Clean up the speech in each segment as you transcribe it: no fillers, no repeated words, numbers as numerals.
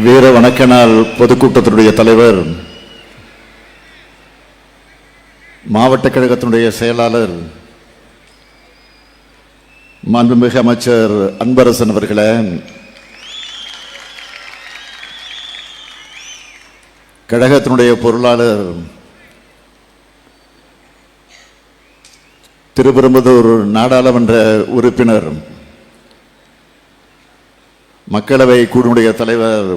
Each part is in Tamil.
வீர வணக்க நாள் பொதுக்கூட்டத்தினுடைய தலைவர், மாவட்ட கழகத்தினுடைய செயலாளர், மாண்புமிகு அமைச்சர் அன்பரசன் அவர்களே, கழகத்தினுடைய பொருளாளர் திருப்பெரும்புதூர் நாடாளுமன்ற உறுப்பினர், மக்களவை குழுவுடைய தலைவர்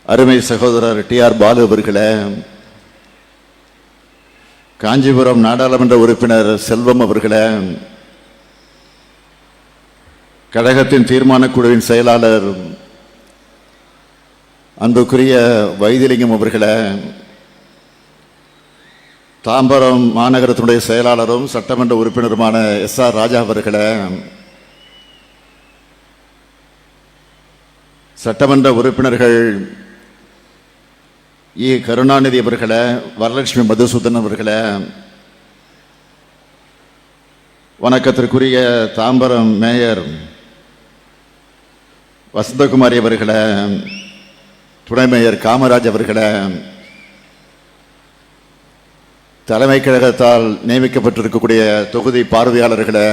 அருமை சகோதரர் டி.ஆர். பாலு அவர்களே, காஞ்சிபுரம் நாடாளுமன்ற உறுப்பினர் செல்வம் அவர்களே, கழகத்தின் தீர்மான குழுவின் செயலாளர் அன்புக்குரிய வைத்திலிங்கம் அவர்களே, தாம்பரம் மாநகரத்தினுடைய செயலாளரும் சட்டமன்ற உறுப்பினருமான எஸ்.ஆர். ராஜா அவர்களே, சட்டமன்ற உறுப்பினர்கள் இ. கருணாநிதி அவர்களே, வரலட்சுமி மதுசூதன் அவர்களே, வணக்கத்திற்குரிய தாம்பரம் மேயர் வசந்தகுமாரி அவர்களே, துணை மேயர் காமராஜ் அவர்களே, தலைமை கழகத்தால் நியமிக்கப்பட்டிருக்கக்கூடிய தொகுதி பார்வையாளர்களே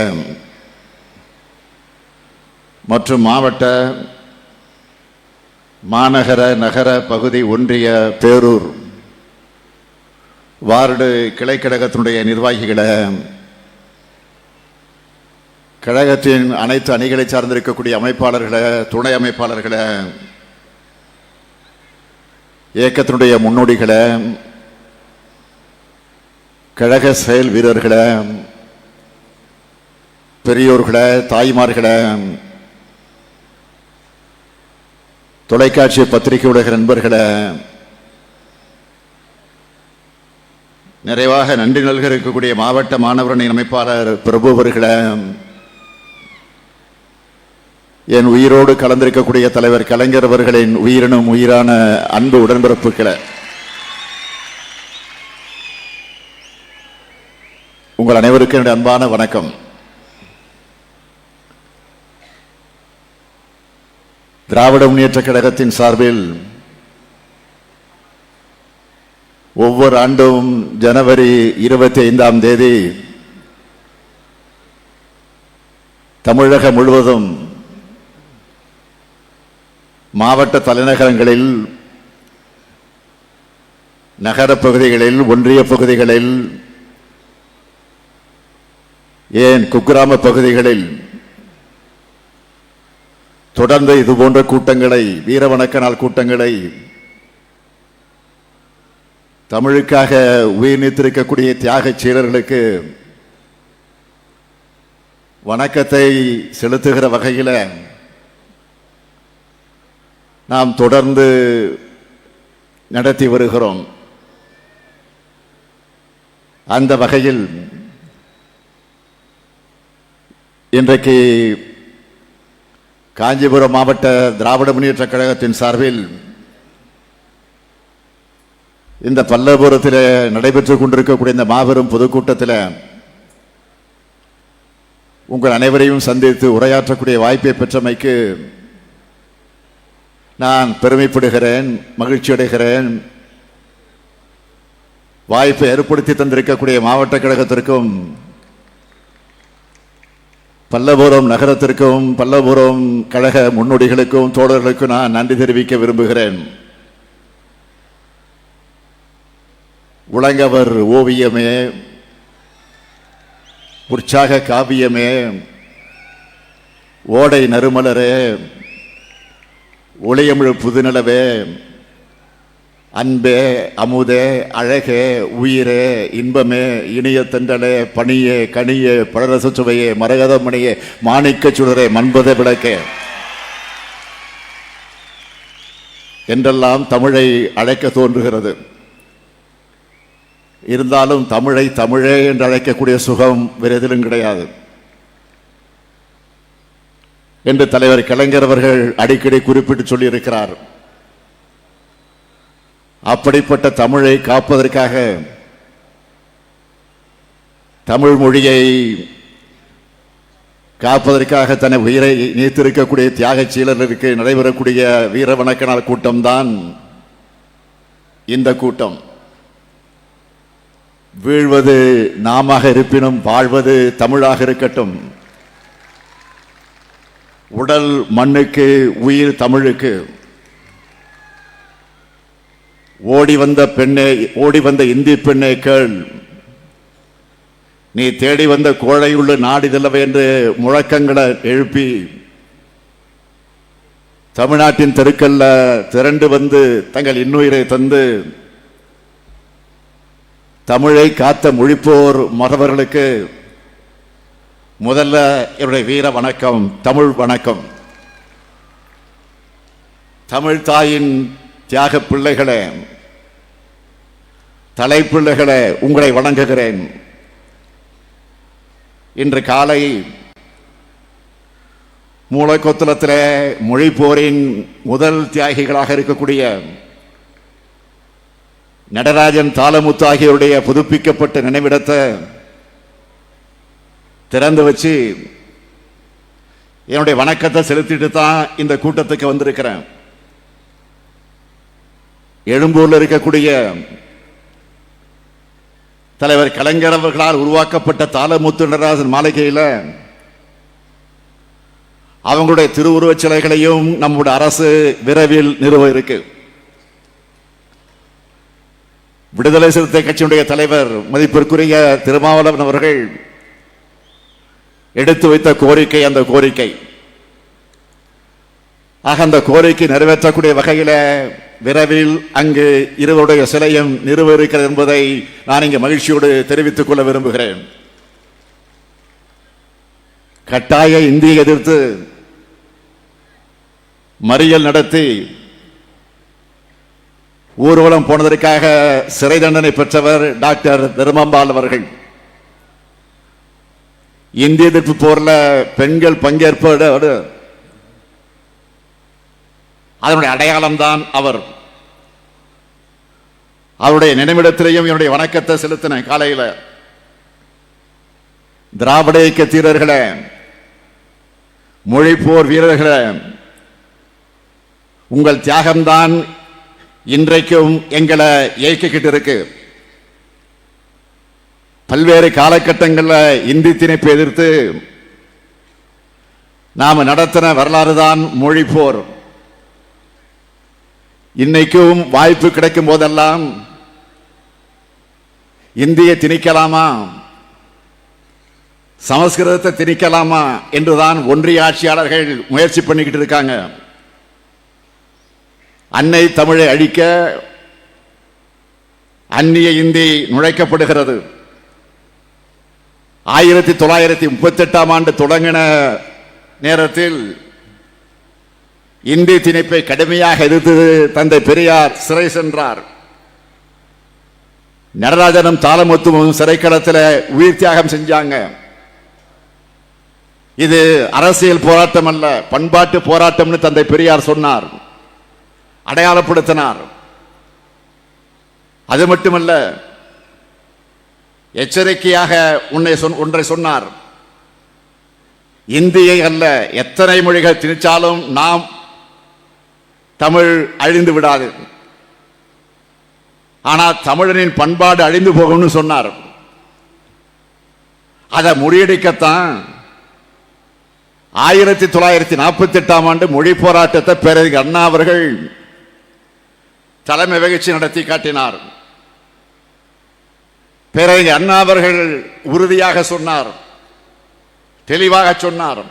மற்றும் மாவட்ட, மாநகர, நகர பகுதி, ஒன்றிய, பேரூர், வார்டு கிளை கழகத்தினுடைய நிர்வாகிகளே, கழகத்தின் அனைத்து அணிகளை சார்ந்திருக்கக்கூடிய அமைப்பாளர்களே, துணை அமைப்பாளர்களே, இயக்கத்தினுடைய முன்னோடிகளே, கழக செயல் வீரர்களே, பெரியோர்களே, தாய்மார்களே, தொலைக்காட்சி பத்திரிகை ஊடக நண்பர்களே, நிறைவாக நன்றி நல்க இருக்கக்கூடிய மாவட்ட மாணவரணி அமைப்பாளர் பிரபு அவர்களே, என் உயிரோடு கலந்திருக்கக்கூடிய தலைவர் கலைஞர் அவர்களின் உயிரினும் உயிரான அன்பு உடன்பிறப்புகளே, உங்கள் அனைவருக்கும் என்னுடைய அன்பான வணக்கம். திராவிட முன்னேற்ற கழகத்தின் சார்பில் ஒவ்வொரு ஆண்டும் ஜனவரி 25ஆம் தேதி தமிழகம் முழுவதும் மாவட்ட தலைநகரங்களில், நகர பகுதிகளில், ஒன்றிய பகுதிகளில், ஏன் குக்கிராம பகுதிகளில் தொடர்ந்து இதுபோன்ற கூட்டங்களை, வீர வணக்க நாள் கூட்டங்களை, தமிழுக்காக உயிர் நீத்திருக்கக்கூடிய தியாக சீலர்களுக்கு வணக்கத்தை செலுத்துகிற வகையில் நாம் தொடர்ந்து நடத்தி வருகிறோம். அந்த வகையில் இன்றைக்கு காஞ்சிபுரம் மாவட்ட திராவிட முன்னேற்ற கழகத்தின் சார்பில் இந்த பல்லபுரத்தில் நடைபெற்றுக் கொண்டிருக்கக்கூடிய இந்த மாபெரும் பொதுக்கூட்டத்தில் உங்கள் அனைவரையும் சந்தித்து உரையாற்றக்கூடிய வாய்ப்பை பெற்றமைக்கு நான் பெருமைப்படுகிறேன், மகிழ்ச்சி அடைகிறேன். வாய்ப்பை ஏற்படுத்தி தந்திருக்கக்கூடிய மாவட்ட கழகத்திற்கும், பல்லபுரம் நகரத்திற்கும், பல்லபுரம் கழக முன்னோடிகளுக்கும், தோழர்களுக்கும் நான் நன்றி தெரிவிக்க விரும்புகிறேன். உலங்கவர் ஓவியமே, உற்சாக காவியமே, ஓடை நறுமலரே, ஒளியமிழ் புதுநிலவே, அன்பே, அமுதே, அழகே, உயிரே, இன்பமே, இனிய தென்றலே, பணியே, கனியே, பழரச சுவையே, மரகத மணியே, மாணிக்க சுடரே, மண்பத விளக்கே என்றெல்லாம் தமிழை அழைக்க தோன்றுகிறது. இருந்தாலும் தமிழை தமிழே என்று அழைக்கக்கூடிய சுகம் வேறு எதிலும் கிடையாது என்று தலைவர் கலைஞர் அவர்கள் அடிக்கடி குறிப்பிட்டு சொல்லியிருக்கிறார். அப்படிப்பட்ட தமிழை காப்பதற்காக, தமிழ் மொழியை காப்பதற்காக தன்னை உயிரை நீத்திருக்கக்கூடிய தியாகச் சீலருக்கு நடைபெறக்கூடிய வீர வணக்க நாள் கூட்டம்தான் இந்த கூட்டம். வீழ்வது நாமாக இருப்பினும் வாழ்வது தமிழாக இருக்கட்டும். உடல் மண்ணுக்கு, உயிர் தமிழுக்கு. ஓடி வந்த பெண்ணே, ஓடி வந்த இந்தி பெண்ணே கேள், நீ தேடி வந்த கோழையுள்ள நாடிதல்லவே என்று முழக்கங்களை எழுப்பி தமிழ்நாட்டின் தெருக்கல்ல திரண்டு வந்து தங்கள் இன்னுயிரை தந்து தமிழை காத்த மொழிப்போர் மறவர்களுக்கு முதல்ல என்னுடைய வீர வணக்கம், தமிழ் வணக்கம். தமிழ் தாயின் தியாக பிள்ளைகளே, தலைப்பிள்ளைகளே, உங்களை வணங்குகிறேன். இன்று காலை மூலக்கொத்தளத்திலே மொழிப்போரின் முதல் தியாகிகளாக இருக்கக்கூடிய நடராஜன், தாளமுத்து ஆகியோருடைய புதுப்பிக்கப்பட்ட நினைவிடத்தை திறந்து வச்சு என்னுடைய வணக்கத்தை செலுத்திட்டு தான் இந்த கூட்டத்துக்கு வந்திருக்கிறேன். எழும்பூர்ல இருக்கக்கூடிய தலைவர் கலைஞர் அவர்களால் உருவாக்கப்பட்ட தாளமுத்து நடராஜன் மாளிகையில் அவங்களுடைய திருவுருவச் சிலைகளையும் நம்முடைய அரசு விரைவில் நிறுவ இருக்கு. விடுதலை சிறுத்தை கட்சியினுடைய தலைவர் மதிப்பிற்குரிய திருமாவளவன் அவர்கள் எடுத்து வைத்த கோரிக்கை அந்த கோரிக்கை. ஆக அந்த கோரிக்கை நிறைவேற்றக்கூடிய வகையில் விரைவில் அங்கு இருவருடைய சிலையும் நிறுவ இருக்கிறது என்பதை நான் இங்கு மகிழ்ச்சியோடு தெரிவித்துக் கொள்ள விரும்புகிறேன். கட்டாய இந்தியை எதிர்த்து மறியல் நடத்தி ஊர்வலம் போனதற்காக சிறை தண்டனை பெற்றவர் டாக்டர் தர்மம்பால் அவர்கள். இந்திய எதிர்ப்பு போர்ல பெண்கள் பங்கேற்போடு அதனுடைய அடையாளம் தான் அவர். அவருடைய நினைவிடத்திலேயும் என்னுடைய வணக்கத்தை செலுத்தின. காலையில் திராவிட இயக்க தீரர்களே, மொழிப்போர் வீரர்களே, உங்கள் தியாகம்தான் இன்றைக்கும் எங்களை இயக்கிக்கிட்டு இருக்கு. பல்வேறு காலகட்டங்களில் இந்தி திணிப்பை எதிர்த்து நாம நடத்தின வரலாறு தான் மொழிப்போர். இன்னைக்கும் வாய்ப்பு கிடைக்கும் போதெல்லாம் இந்தியை திணிக்கலாமா, சமஸ்கிருதத்தை திணிக்கலாமா என்றுதான் ஒன்றிய ஆட்சியாளர்கள் முயற்சி பண்ணிக்கிட்டு இருக்காங்க. அன்னை தமிழை அழிக்க அந்நிய இந்தி நுழைக்கப்படுகிறது. 1938 ஆண்டு தொடங்கின நேரத்தில் இந்தி திணிப்பை கடுமையாக எதிர்த்து தந்தை பெரியார் சிறை சென்றார். நடராஜனும் தாளமுத்துவும் சிறைக்களத்தில் உயிர் தியாகம் செஞ்சாங்க. இது அரசியல் போராட்டம் அல்ல, பண்பாட்டு போராட்டம்னு தந்தை பெரியார் சொன்னார், அடையாளப்படுத்தினார். அது மட்டுமல்ல, எச்சரிக்கையாக ஒன்றை சொன்னார். இந்தியை அல்ல, எத்தனை மொழிகள் திணிச்சாலும் நாம் தமிழ் அழிந்து விடாது, ஆனால் தமிழனின் பண்பாடு அழிந்து போகும்னு சொன்னார். அதை முறியடிக்கத்தான் 1948 ஆண்டு மொழி போராட்டத்தை பேரறிஞர் அண்ணா அவர்கள் தலைமை வகிச்சு நடத்தி காட்டினார். பேரறிஞர் அண்ணா அவர்கள் உறுதியாக சொன்னார், தெளிவாக சொன்னார்,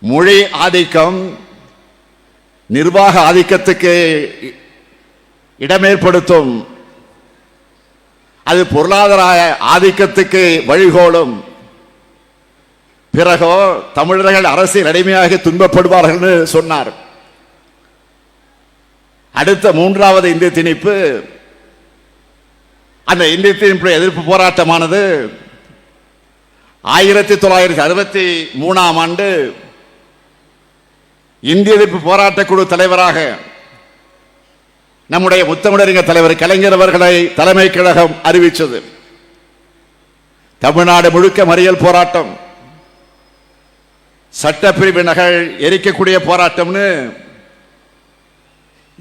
மொழி ஆதிக்கம் நிர்வாக ஆதிக்கத்துக்கு இடமேற்படுத்தும், அது பொருளாதார ஆதிக்கத்துக்கு வழிகோலும், பிறகோ தமிழர்கள் அரசியல் அடிமையாக துன்பப்படுவார்கள் சொன்னார். அடுத்த 3வது இந்திய திணிப்பு, அந்த இந்திய திணிப்பு எதிர்ப்பு போராட்டமானது 1963 ஆண்டு இந்திய எதிர்ப்பு போராட்ட குழு தலைவராக நம்முடைய முத்தமிழறிஞர் தலைவர் கலைஞர் அவர்களை தலைமை கழகம் அறிவித்தது. தமிழ்நாடு முழுக்க மறியல் போராட்டம், சட்டப்பிரிவினர்கள் எரிக்கக்கூடிய போராட்டம்னு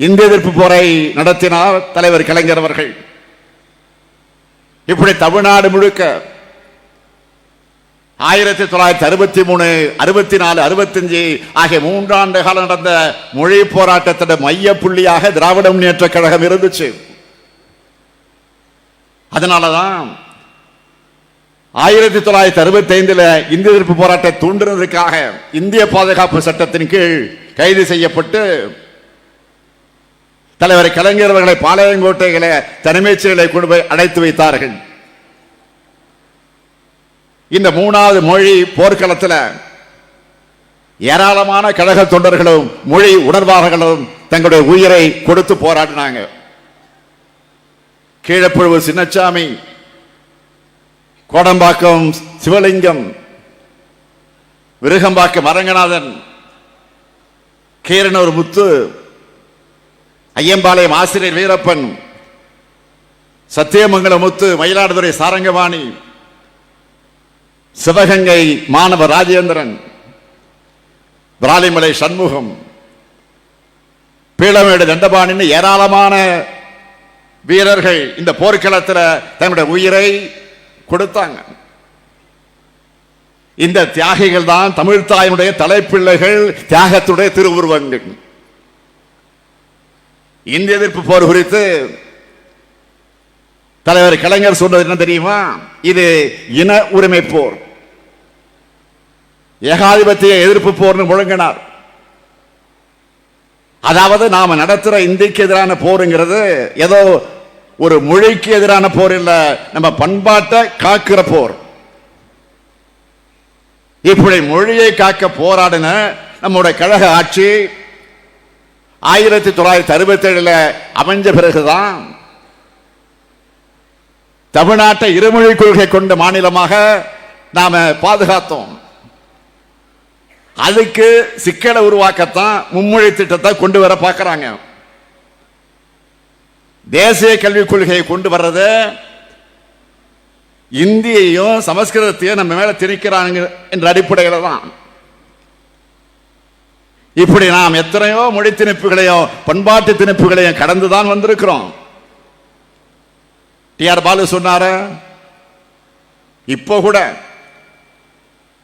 இந்திய எதிர்ப்பு போரை நடத்தினார் தலைவர் கலைஞர் அவர்கள். இப்படி தமிழ்நாடு முழுக்க 1963, 64, 65 ஆகிய 3 ஆண்டு காலம் நடந்த மொழி போராட்டத்தின் மைய புள்ளியாக திராவிட முன்னேற்ற கழகம் இருந்துச்சு. அதனாலதான் 1965 இந்திய எதிர்ப்பு போராட்டத்தை தூண்டுவதற்காக இந்திய பாதுகாப்பு சட்டத்தின் கீழ் கைது செய்யப்பட்டு தலைவர் கலைஞர் அவர்களை பாளையங்கோட்டைகளை தலைமைச் செயலை கொண்டு போய் அடைத்து வைத்தார்கள். இந்த 3வது மொழி போர்க்களத்தில் ஏராளமான கழக தொண்டர்களும் மொழி உணர்வாளர்களும் தங்களுடைய உயிரை கொடுத்து போராடினாங்க. கீழப்புழுவு சின்னசாமி, கோடம்பாக்கம் சிவலிங்கம், விருகம்பாக்கம் அரங்கநாதன், கீரனூர் முத்து, ஐயம்பாளையம் ஆசிரியர் வீரப்பன், சத்தியமங்கலம் முத்து, மயிலாடுதுறை சாரங்கவாணி, சிவகங்கை மாணவர் ராஜேந்திரன், பிராலிமலை சண்முகம், பீளமேடு தண்டபாணின்னு ஏராளமான வீரர்கள் இந்த போர்க்களத்தில் தன்னுடைய உயிரை கொடுத்தாங்க. இந்த தியாகிகள் தான் தமிழ் தாயினுடைய தலைப்பிள்ளைகள், தியாகத்துடைய திருவுருவங்கள். இந்திய எதிர்ப்பு போர் குறித்து தலைவர் கலைஞர் சொன்னது என்ன தெரியுமா? இது இன உரிமை போர், ஏகாதிபத்திய எதிர்ப்பு போர்னு முழங்கினார். அதாவது நாம நடத்துற இந்திக்கு எதிரான போருங்கிறது ஏதோ ஒரு மொழிக்கு எதிரான போர் இல்ல, நம்ம பண்பாட்டை காக்கிற போர். இப்படி மொழியை காக்க போராடின நம்முடைய கழக ஆட்சி 1967 அமைஞ்ச பிறகுதான் தமிழ்நாட்டை இருமொழி கொள்கை கொண்ட மாநிலமாக நாம பாதுகாத்தோம். அதுக்கு சிக்கலை உருவாக்கத்தான் மும்மொழி திட்டத்தை கொண்டு வர பார்க்கிறாங்க. தேசிய கல்விக் கொள்கையை கொண்டு வர்றது இந்தியையும் சமஸ்கிருதத்தையும் நம்ம மேல திணிக்கிறாங்க என்ற அடிப்படையில் தான். இப்படி நாம் எத்தனையோ மொழி திணிப்புகளையும் பண்பாட்டு திணிப்புகளையும் கடந்துதான் வந்திருக்கிறோம். டி.ஆர். பாலு சொன்னார, இப்போ கூட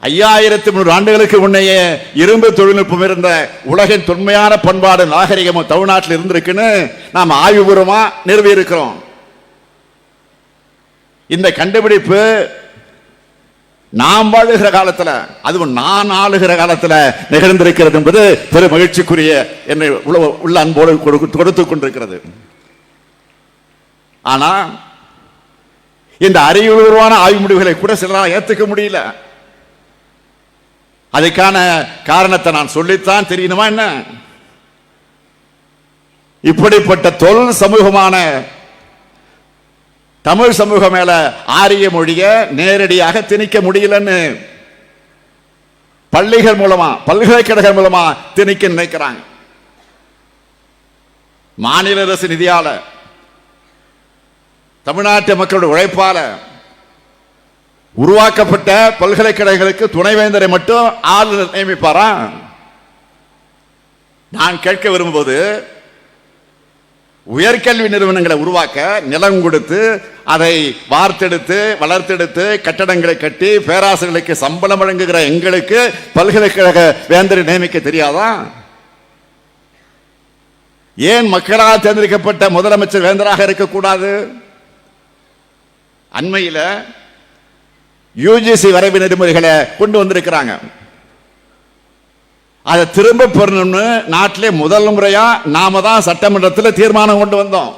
5300 ஆண்டுகளுக்கு முன்னையே இரும்பு தொழில்நுட்பம் இருந்த உலகின் தொன்மையான பண்பாடு நாகரிகமும் தமிழ்நாட்டில் இருந்திருக்குன்னு நாம் ஆய்வுபூர்வமா நிறுவி இருக்கிறோம். இந்த கண்டுபிடிப்பு நாம் வாழுகிற காலத்தில், அதுவும் நான் ஆளுகிற காலத்தில் நிகழ்ந்திருக்கிறது என்பது பெரும் மகிழ்ச்சிக்குரிய என்னை உள்ள அன்போடு கொடுத்துக் கொண்டிருக்கிறது. ஆனா இந்த அறிவுபூர்வமான ஆய்வு முடிவுகளை கூட சிலரால் ஏற்றுக்க முடியல. அதுக்கான காரணத்தை நான் சொல்லித்தான் தெரியணுமா என்ன? இப்படிப்பட்ட தொல் சமூகமான தமிழ் சமூகம் மேல ஆரிய மொழிய நேரடியாக திணிக்க முடியலன்னு பள்ளிகள் மூலமா, பல்கலைக்கழகம் மூலமா திணிக்க நினைக்கிறாங்க. மாநில அரசு நிதியால, தமிழ்நாட்டு மக்களுடைய உழைப்பால உருவாக்கப்பட்ட பல்கலைக்கழகங்களுக்கு துணைவேந்தரை மட்டும் ஆள் நியமிப்பாரா? நான் கேட்க விரும்பும்போது, உயர்கல்வி நிறுவனங்களை உருவாக்க நிலம் கொடுத்து அதை வார்த்தெடுத்து வளர்த்தெடுத்து கட்டடங்களை கட்டி பேராசிரியர்களுக்கு சம்பளம் வழங்குகிற எங்களுக்கு பல்கலைக்கழக வேந்தரை நியமிக்க தெரியாதா? ஏன் மக்களால் தேர்ந்தெடுக்கப்பட்ட முதலமைச்சர் வேந்தராக இருக்கக்கூடாது? அண்மையில் யுஜிசி வரைவு நெறிமுறைகளை கொண்டு வந்திருக்கிறாங்க. அதை திரும்ப பெறணும்னு நாட்டிலே முதல் முறையா நாம தான் சட்டமன்றத்தில் தீர்மானம் கொண்டு வந்தோம்.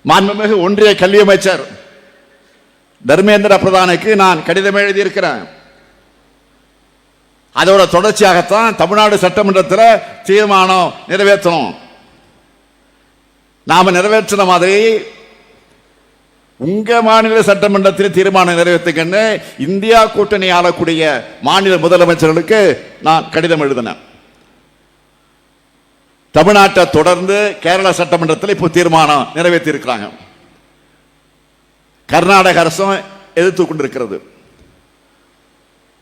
மாண்புமிகு ஒன்றிய கல்வி அமைச்சர் தர்மேந்திர பிரதானுக்கு நான் கடிதம் எழுதியிருக்கிறேன். அதோட தொடர்ச்சியாகத்தான் தமிழ்நாடு சட்டமன்றத்தில் தீர்மானம் நிறைவேற்றணும். நாம நிறைவேற்றின மாதிரி உங்க மாநில சட்டமன்றத்தில் தீர்மானம் நிறைவேற்றுங்கன்னு இந்தியா கூட்டணி ஆளக்கூடிய மாநில முதலமைச்சர்களுக்கு நான் கடிதம் எழுதினேன். தமிழ்நாட்டை தொடர்ந்து கேரள சட்டமன்றத்தில் இப்போ தீர்மானம் நிறைவேற்றி இருக்கிறாங்க. கர்நாடக அரசும் எதிர்த்து கொண்டிருக்கிறது.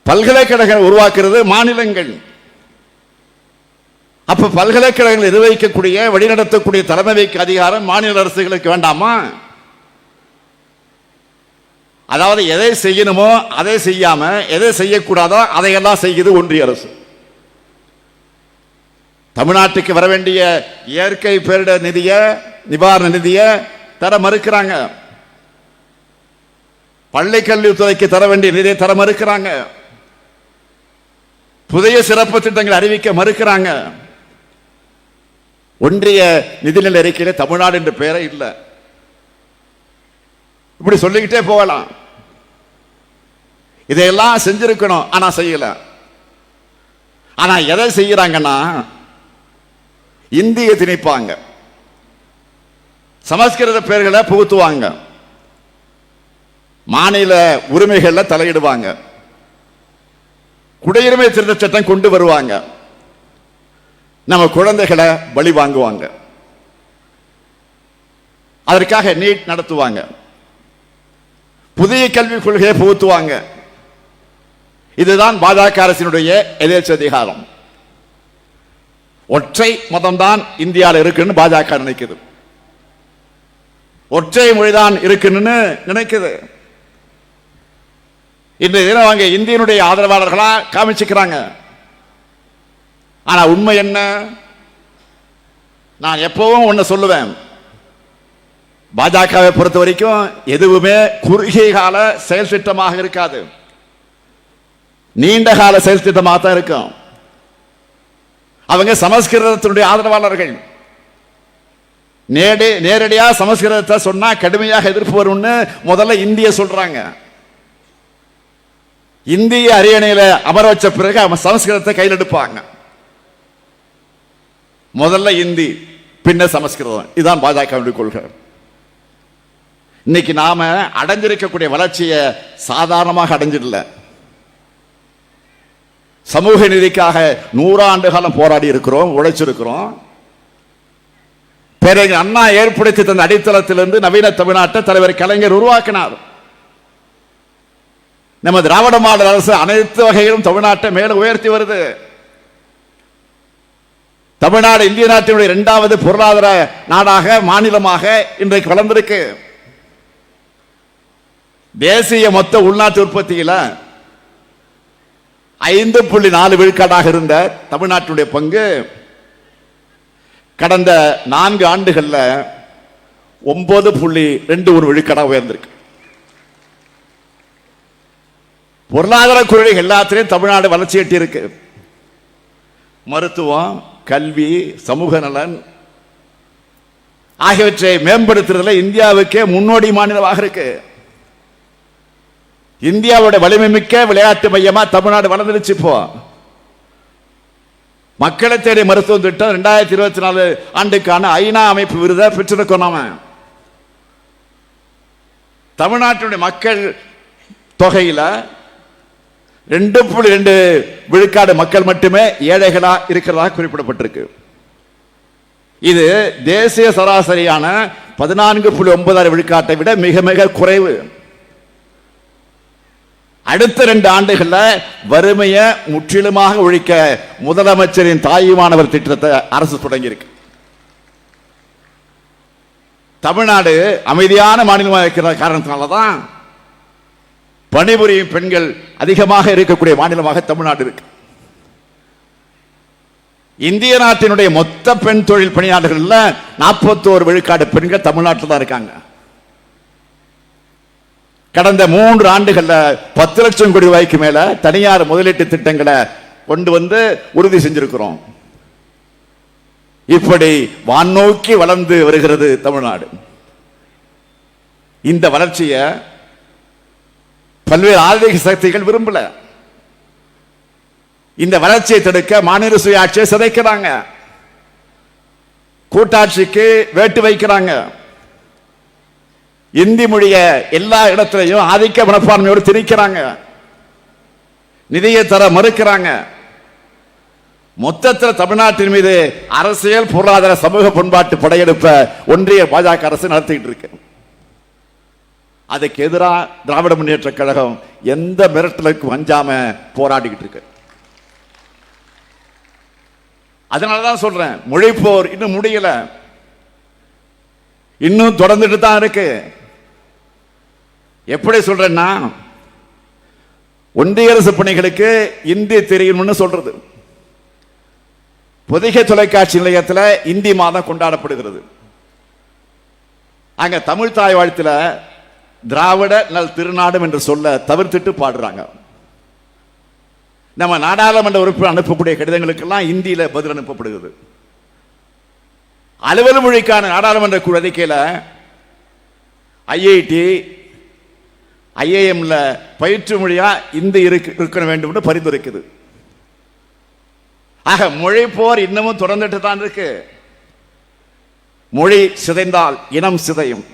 பல்கலைக்கழகம் உருவாக்குறது மாநிலங்கள். அப்ப பல்கலைக்கழகங்கள் நிர்வகிக்கக்கூடிய வழிநடத்தக்கூடிய தலைமைக்கு அதிகாரம் மாநில அரசுகளுக்கு வேண்டாமா? அதாவது எதை செய்யணுமோ அதை செய்யாம எதை செய்யக்கூடாதோ அதையெல்லாம் செய்யுது ஒன்றிய அரசு. தமிழ்நாட்டுக்கு வர வேண்டிய இயற்கை பேரிடர் நிதிய நிவாரண நிதிய தர மறுக்கிறாங்க. பள்ளி கல்வித்துறைக்கு தர வேண்டிய நிதியை தர மறுக்கிறாங்க. புதிய சிறப்பு திட்டங்களை அறிவிக்க மறுக்கிறாங்க. ஒன்றிய நிதிநிலை அறிக்கையில தமிழ்நாடு என்ற பெயரே இல்லை. இப்படி சொல்லிக்கிட்டே போகலாம். இதையெல்லாம் செஞ்சிருக்கணும், ஆனா செய்யல. ஆனா எதை செய்யறாங்கன்னா இந்திய திணிப்பாங்க, சமஸ்கிருத பெயர்களை புகுத்துவாங்க, மாநில உரிமைகள்ல தலையிடுவாங்க, குடியுரிமை திருத்த சட்டம் கொண்டு வருவாங்க, நம்ம குழந்தைகளை பலி வாங்குவாங்க, அதற்காக நீட் நடத்துவாங்க, புதிய கல்விக் கொள்கையை புகுத்துவாங்க. இதுதான் பாஜக அரசினுடைய எதேச்சதிகாரம். ஒற்றை மதம் தான் இந்தியாவில் இருக்குன்னு பாஜக நினைக்குது. ஒற்றை மொழிதான் இருக்குன்னு நினைக்குது. இன்றைய தினம் அவங்க இந்தியனுடைய ஆதரவாளர்களா காமிச்சுக்கிறாங்க. ஆனா உண்மை என்ன? நான் எப்பவும் ஒன்னு சொல்லுவேன், பாஜகவை பொறுத்த வரைக்கும் எதுவுமே குறுகிய கால செயல் திட்டமாக இருக்காது, நீண்ட கால செயல் திட்டமாக தான் இருக்கும். அவங்க சமஸ்கிருதத்தினுடைய ஆதரவாளர்கள். நேரடியா சமஸ்கிருதத்தை சொன்னா கடுமையாக எதிர்ப்பு வரும்னு முதல்ல இந்திய சொல்றாங்க. இந்திய அரியணையில அமர வச்ச பிறகு அவங்க சமஸ்கிருதத்தை கையில் எடுப்பாங்க. முதல்ல இந்தி, பின்ன சமஸ்கிருதம். இதுதான் பாஜக கொள்கை. இன்னைக்கு நாம அடைஞ்சிருக்கக்கூடிய வளர்ச்சியை சாதாரணமாக அடைஞ்சிடல. சமூக நீதிக்காக 100 ஆண்டு காலம் போராடி இருக்கிறோம், உழைச்சிருக்கிறோம். பேரறிஞர் அண்ணா ஏற்படுத்தி தந்த அடித்தளத்திலிருந்து நவீன தமிழ்நாட்டை தலைவர் கலைஞர் உருவாக்கினார். நம்ம திராவிட மாடல் அரசு அனைத்து வகையிலும் தமிழ்நாட்டை மேல உயர்த்தி வருது. தமிழ்நாடு இந்திய நாட்டினுடைய 2வது பொருளாதார நாடாக மாநிலமாக இன்றைக்கு வளர்ந்திருக்கு. தேசிய மொத்த உள்நாட்டு உற்பத்தியில 5.4 விழுக்காடாக இருந்த தமிழ்நாட்டுடைய பங்கு கடந்த 4 ஆண்டுகள்ல 9.21 விழுக்காடாக உயர்ந்திருக்கு. பொருளாதார கொள்கை எல்லாத்திலையும் தமிழ்நாடு வளர்ச்சி எட்டி இருக்கு. மருத்துவம், கல்வி, சமூக நலன் ஆகியவற்றை மேம்படுத்துறதுல இந்தியாவுக்கே முன்னோடி மாநிலமாக இருக்கு. இந்தியாவுடைய வலிமை மிக்க விளையாட்டு மையமா தமிழ்நாடு வளர்ந்துருச்சு. இப்போ மக்களை தேடி மருத்துவ திட்டம் 2024 ஆண்டுக்கான ஐநா அமைப்பு விருதை பெற்றிருக்கோம். நாம தமிழ்நாட்டுடைய மக்கள் தொகையில 2.2 விழுக்காடு மக்கள் மட்டுமே ஏழைகளா இருக்கிறதாக குறிப்பிடப்பட்டிருக்கு. இது தேசிய சராசரியான 14.96 விழுக்காட்டை விட மிக மிக குறைவு. அடுத்த 2 ஆண்டுகள்ல வறுமையை முற்றிலுமாக ஒழிக்க முதலமைச்சரின் தாயுமானவர் திட்டத்தை அரசு தொடங்கி இருக்கு. தமிழ்நாடு அமைதியான மாநிலமாக இருக்கிற காரணத்தினாலதான் பணிபுரியும் பெண்கள் அதிகமாக இருக்கக்கூடிய மாநிலமாக தமிழ்நாடு இருக்கு. இந்திய நாட்டினுடைய மொத்த பெண் தொழில் பணியாளர்கள் 41 விழுக்காடு பெண்கள் தமிழ்நாட்டில் தான் இருக்காங்க. கடந்த 3 ஆண்டுகள்ல 10 லட்சம் கோடி ரூபாய்க்கு மேல தனியார் முதலீட்டு திட்டங்களை கொண்டு வந்து உறுதி செஞ்சிருக்கிறோம். இப்படி வானோக்கி வளர்ந்து வருகிறது தமிழ்நாடு. இந்த வளர்ச்சியை பல்வேறு ஆன்மீக சக்திகள் விரும்பல. இந்த வளர்ச்சியை தடுக்க மாநில சுயாட்சியை சிதைக்கிறாங்க, கூட்டாட்சிக்கு வேட்டு வைக்கிறாங்க, இந்தி மொழிய எல்லா இடத்திலையும் ஆதிக்க மனப்பான்மையோடு திணிக்கிறாங்க, நிதியை தர மறுக்கிறாங்க. மொத்தத்தில் தமிழ்நாட்டின் மீது அரசியல், பொருளாதார, சமூக பண்பாட்டு படையெடுப்ப ஒன்றிய பாஜக அரசு நடத்திட்டு இருக்கு. அதுக்கு எதிராக திராவிட முன்னேற்ற கழகம் எந்த மிரட்டலுக்கும் அஞ்சாம போராடிக்கிட்டு இருக்கு. அதனாலதான் சொல்றேன், மொழிப்போர் இன்னும் முடியல, இன்னும் தொடர்ந்துட்டு தான் இருக்கு. எப்படி சொல்றேன்னா, ஒன்றிய அரசு பணிகளுக்கு இந்தி தெரியும்னு சொல்றது. பொதிகை தொலைக்காட்சி நிலையத்தில் இந்தி மாதம் கொண்டாடப்படுகிறது. அங்க தமிழ் தாய் வாழ்த்துல திராவிட நல் திருநாடும் என்று சொல்ல தவிர்த்துட்டு பாடுறாங்க. நம்ம நாடாளுமன்ற உறுப்பினர் அனுப்பக்கூடிய கடிதங்களுக்கெல்லாம் இந்தியில பதில் அனுப்பப்படுகிறது. அலுவல் மொழிக்கான நாடாளுமன்ற குழு அறிக்கையில ஐஐடி ஐஏஎம்ல பயிற்று மொழியா இந்தி இருக்க வேண்டும் என்று பரிந்துரைக்குது. ஆக மொழி போர் இன்னமும் தொடர்ந்துட்டு தான் இருக்கு. மொழி சிதைந்தால் இனம் சிதையும்,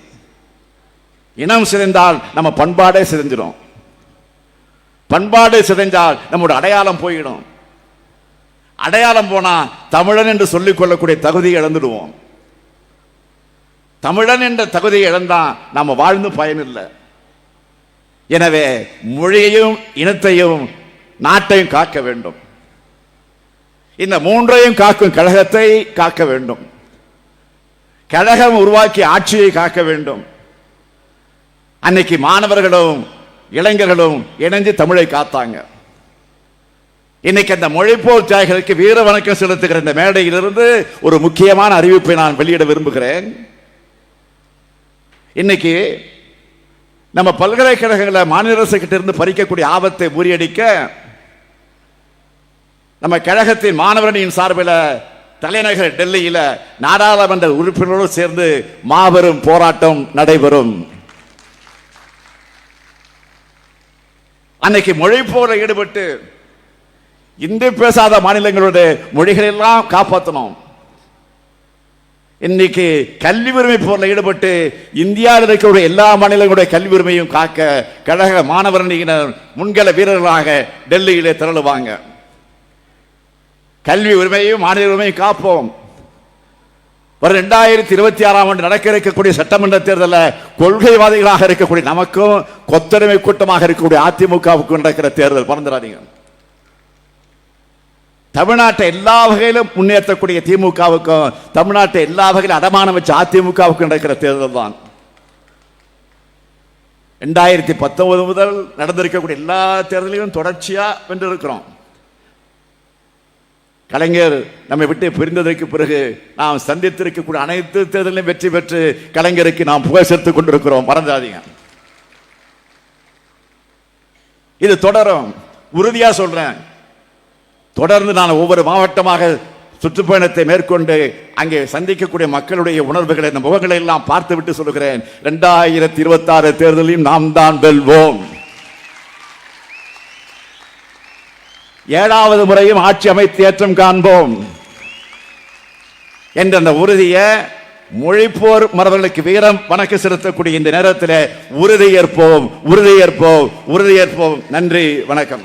இனம் சிதைந்தால் நம்ம பண்பாடே சிதைஞ்சிடும், பண்பாடு சிதைந்தால் நம்முடைய அடையாளம் போயிடும், அடையாளம் போனா தமிழன் என்று சொல்லிக் கொள்ளக்கூடிய தகுதியை இழந்துடுவோம். தமிழன் என்ற தகுதியை இழந்தா நாம வாழ்ந்து பயனில்லை. எனவே மொழியையும் இனத்தையும் நாட்டையும் காக்க வேண்டும். இந்த மூன்றையும் காக்கும் கழகத்தை காக்க வேண்டும். கழகம் உருவாக்கிய ஆட்சியை காக்க வேண்டும். அன்னைக்கு மாணவர்களும் இளைஞர்களும் இணைந்து தமிழை காத்தாங்க. இன்னைக்கு அந்த மொழிப்போர் தியாகிகளுக்கு வீர வணக்கம் செலுத்துகிற இந்த மேடையிலிருந்து ஒரு முக்கியமான அறிவிப்பை நான் வெளியிட விரும்புகிறேன். இன்னைக்கு நம்ம பல்கலைக்கழகங்களை மாநில அரசு கிட்ட இருந்து பறிக்கக்கூடிய ஆபத்தை முறியடிக்க நம்ம கழகத்தின் மாணவரணியின் சார்பில் தலைநகர் டெல்லியில நாடாளுமன்ற உறுப்பினரோடு சேர்ந்து மாபெரும் போராட்டம் நடைபெறும். அன்னைக்கு மொழி போர ஈடுபட்டு இந்தி பேசாத மாநிலங்களுடைய மொழிகள் எல்லாம் காப்பாற்றணும். இன்னைக்கு கல்வி உரிமை போரில் ஈடுபட்டு இந்தியாவில் இருக்கக்கூடிய எல்லா மாநிலங்களுடைய கல்வி உரிமையும் காக்க கழக மாணவரணியினர் முன்கள வீரர்களாக டெல்லியிலே திரளுவாங்க. கல்வி உரிமையும் மாநில உரிமையும் காப்போம். வரும் 2026ஆம் ஆண்டு நடக்க இருக்கக்கூடிய சட்டமன்ற தேர்தலில் கொள்கைவாதிகளாக இருக்கக்கூடிய நமக்கும் கொத்தடிமை கூட்டமாக இருக்கக்கூடிய அதிமுகவுக்கும் நடக்கிற தேர்தல் மறந்துடாதீங்க. தமிழ்நாட்டை எல்லா வகையிலும் முன்னேற்றக்கூடிய திமுகவுக்கும் தமிழ்நாட்டை எல்லா வகையிலும் அடமானம் வச்ச அதிமுகவுக்கும் நடக்கிற தேர்தல் தான். 2019 முதல் நடந்திருக்கக்கூடிய எல்லா தேர்தலையும் தொடர்ச்சியா வென்று இருக்கிறோம். கலைஞர் நம்மை விட்டு பிரிந்ததற்கு பிறகு நாம் சந்தித்திருக்கக்கூடிய அனைத்து தேர்தலையும் வெற்றி பெற்று கலைஞருக்கு நாம் புகழ் சேர்த்துக் கொண்டிருக்கிறோம், மறந்துடாதீங்க. இது தொடரும், உறுதியா சொல்றேன். தொடர்ந்து நான் ஒவ்வொரு மாவட்டமாக சுற்றுப்பயணத்தை மேற்கொண்டு அங்கே சந்திக்கக்கூடிய மக்களுடைய உணர்வுகளை, முகங்களை எல்லாம் பார்த்து விட்டு சொல்லுகிறேன், 2026 தேர்தலையும் நாம் தான் வெல்வோம். 7வது முறையும் ஆட்சி அமைத்து ஏற்றம் காண்போம் என்ற அந்த உறுதியை மொழிப்போர் மறவர்களுக்கு வீரம் வணக்கம் செலுத்தக்கூடிய இந்த நேரத்தில் உறுதியேற்போம், உறுதியேற்போம், உறுதியேற்போம். நன்றி, வணக்கம்.